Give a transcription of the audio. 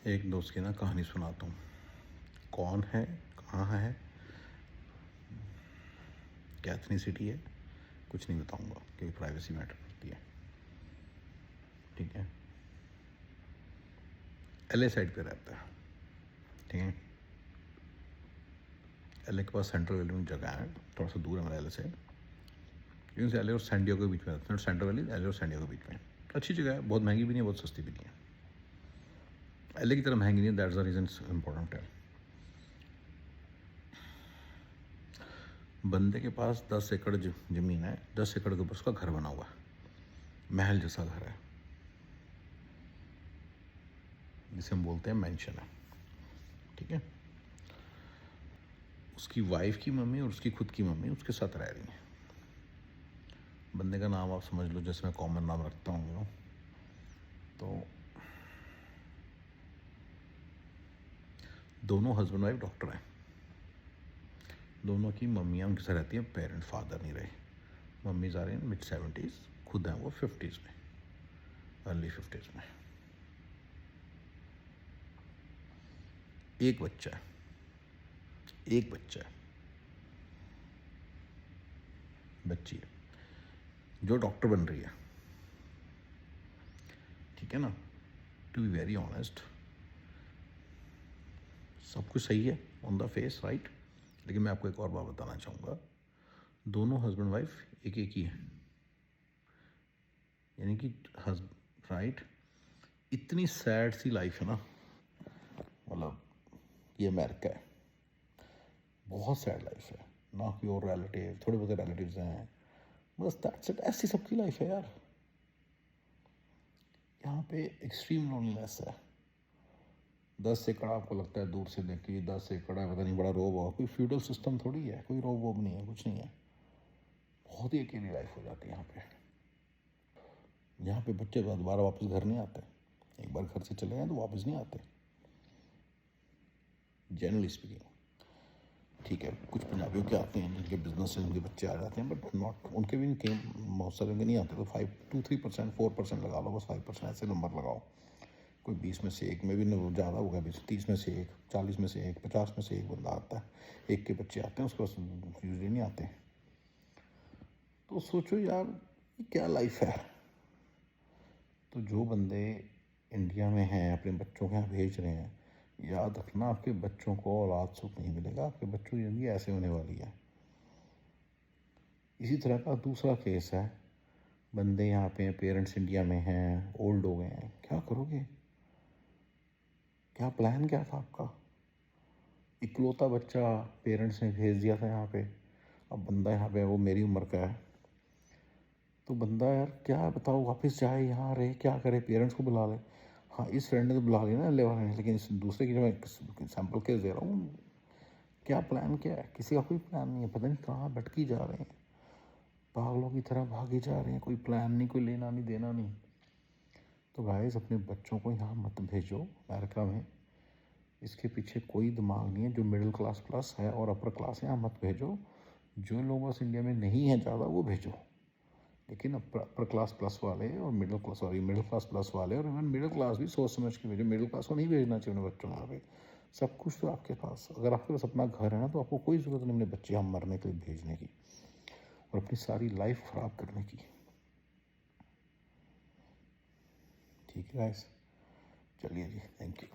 एक दोस्त की ना कहानी सुनाता हूँ। कौन है, कहाँ है, क्या एथनिसिटी है, कुछ नहीं बताऊँगा क्योंकि प्राइवेसी मैटर करती है। ठीक है। एलए साइड पे रहता है। ठीक है। एलए के पास सेंट्रल वैली में जगह है, थोड़ा सा दूर है मेरा एलए से। क्योंकि एलए और सैन डिएगो के बीच में रहता है। सेंट्रल वैली एलए और सैन डिएगो के बीच में अच्छी जगह है, बहुत महंगी भी नहीं है, बहुत सस्ती भी नहीं है। एलए की तरह महंगी नहीं है, दैट्स द रीज़न इम्पोर्टेंट है। बंदे के पास 10 एकड़ ज़मीन है, 10 एकड़ के ऊपर उसका घर बना हुआ है, महल जैसा घर है, जिसे हम बोलते हैं मैंशन है। ठीक है। उसकी वाइफ की मम्मी और उसकी खुद की मम्मी उसके साथ रह रही हैं। बंदे का नाम आप समझ लो, जैसे मैं कॉमन नाम रखता हूँ, तो दोनों हस्बैंड वाइफ डॉक्टर हैं। दोनों की मम्मियाँ उनके साथ रहती हैं, पेरेंट फादर नहीं रहे। मम्मीज आ रही हैं मिड-70s, खुद हैं वो 50s में, अर्ली 50s में। एक बच्चा है, एक बच्चा है, बच्ची है जो डॉक्टर बन रही है। ठीक है ना। टू बी वेरी ऑनेस्ट, सब कुछ सही है ऑन द फेस, राइट। लेकिन मैं आपको एक और बात बताना चाहूँगा, दोनों हस्बैंड वाइफ एक एक ही है, यानी कि राइट। इतनी सैड सी लाइफ है ना, मतलब ये अमेरिका है, बहुत सैड लाइफ है ना। कि और रिलेटिव, थोड़े बहुत रिलेटिव्स हैं, बस दैट्स इट। ऐसी सबकी लाइफ है यार। यहाँ पे एक्सट्रीम लोनलीनेस है। 10 एकड़ आपको लगता है दूर से देख के 10 एकड़ है, पता नहीं बड़ा रोब होगा, कोई फ्यूडल सिस्टम थोड़ी है, कोई रोब वोब नहीं है, कुछ नहीं है। बहुत ही अकेली लाइफ हो जाती है यहाँ पे। यहाँ पे बच्चे दोबारा वापस घर नहीं आते, एक बार घर से चले गए तो वापस नहीं आते, जनरली स्पीकिंग। ठीक है, कुछ पंजाबियों के आते हैं जिनके बिजनेस से उनके बच्चे आ जाते हैं, बट नॉट, उनके भी इनके बहुत सारे उनके नहीं आते। तो 2-3%, 4% लगा लो, बस 5% ऐसे नंबर लगाओ। कोई 20 में से एक में भी ज़्यादा होगा, 30 में से एक, 40 में से एक, 50 में से एक बंदा आता है, एक के बच्चे आते हैं, उसके पास यूजली नहीं आते। तो सोचो यार, ये क्या लाइफ है। तो जो बंदे इंडिया में हैं, अपने बच्चों के यहाँ भेज रहे हैं, याद रखना आपके बच्चों को औलाद सुख नहीं मिलेगा, आपके बच्चों की ज़िंदगी ऐसे होने वाली है। इसी तरह का दूसरा केस है, बंदे यहाँ पे पेरेंट्स इंडिया में हैं, ओल्ड हो गए हैं, क्या करोगे, क्या प्लान क्या था आपका। इकलौता बच्चा पेरेंट्स ने भेज दिया था यहाँ पे, अब बंदा यहाँ पे वो मेरी उम्र का है, तो बंदा यार क्या बताओ, वापस जाए यहाँ रहे, क्या करे, पेरेंट्स को बुला ले। हाँ, इस फ्रेंड ने तो बुला लिया ना ले वाले ने, लेकिन इस दूसरे की जो मैं सैम्पल केस दे रहा हूँ, क्या प्लान क्या है, किसी का कोई प्लान नहीं है, पता नहीं कहाँ भटकी जा रहे हैं, पागलों की तरह भागे जा रहे हैं, कोई प्लान नहीं, कोई लेना नहीं देना नहीं। तो गाइस, अपने बच्चों को यहाँ मत भेजो अमेरिका में, इसके पीछे कोई दिमाग नहीं है। जो मिडिल क्लास प्लस है और अपर क्लास है, यहाँ मत भेजो। जो लोग बस इंडिया में नहीं है ज़्यादा, वो भेजो। लेकिन अपर क्लास प्लस वाले और मिडिल क्लास प्लस वाले और इवन मिडिल क्लास भी सोच समझ के भेजो। मिडिल क्लास को नहीं भेजना चाहिए उन्हें बच्चों यहाँ पे। सब कुछ तो आपके पास, अगर आपके पास अपना घर है ना, तो आपको कोई ज़रूरत नहीं अपने बच्चे यहाँ मरने के लिए भेजने की और अपनी सारी लाइफ ख़राब करने की। ठीक है गाइस, चलिए जी, थैंक यू।